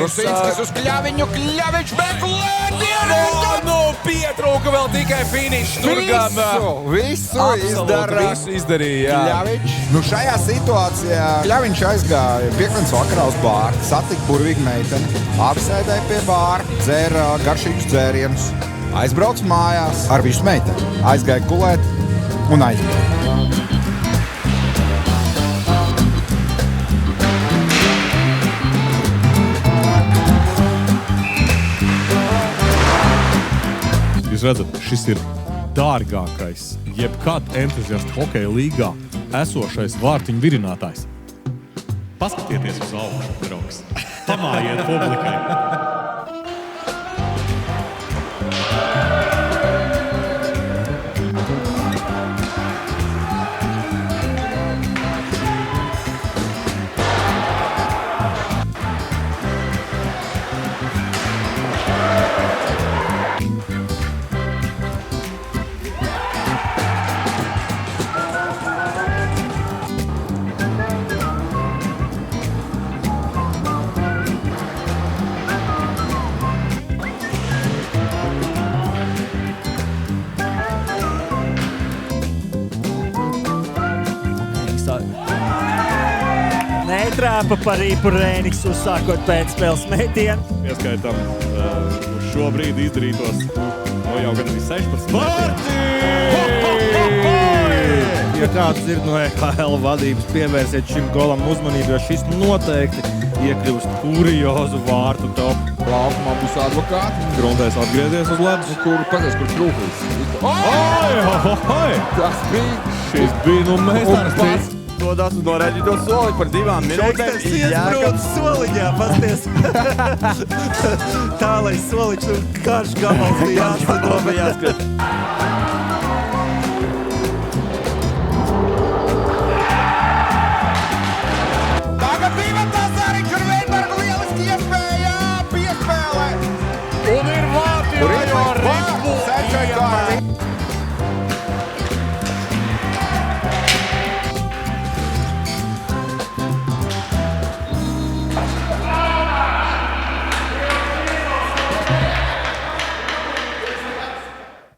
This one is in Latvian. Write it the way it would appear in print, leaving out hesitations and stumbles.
Rusinskis uz Kļaviņu, Kļaviņš meklē! Nu, pietrūka vēl tikai finišs. Visu izdara. Visu izdarīja, jā. Kļaviņš. Nu, šajā situācijā Kļaviņš aizgāja piekdienas vakarā uz bāru, satika burvīgu meiteni, apsēdēja pie bāra, dzēra garšīgus dzērienus, aizbrauc mājās ar visu meiteni, aizgāja gulēt un aizgāja. Jūs redzat, šis ir dārgākais, jebkad entuziastu hokeja līgā esošais vārtiņu virinātājs. Paskatieties uz augšu, draugs. Pamājiet publikai. Netrāpa par Rīpu Rēniks uzsākot pēcspēles metienu. Ieskaitām uz šo brīdi izdarītos jau gan arī 16 Ja kāds ir no EHL vadības, pievērsiet šim golam uzmanību, jo šis noteikti iekļūst kuriozu vārtu top. Laukumā būs advokāti. Grundēs atgriezies uz ledus. Kur trūklis? Tas bija. Šis bija nu meistars. Dodās uz noreģīto soli par 2 minūtēm. Čeksters iesprūdz soliņā, pasties. Tā, lai soliņš un karš gabals bija jāsadobējās.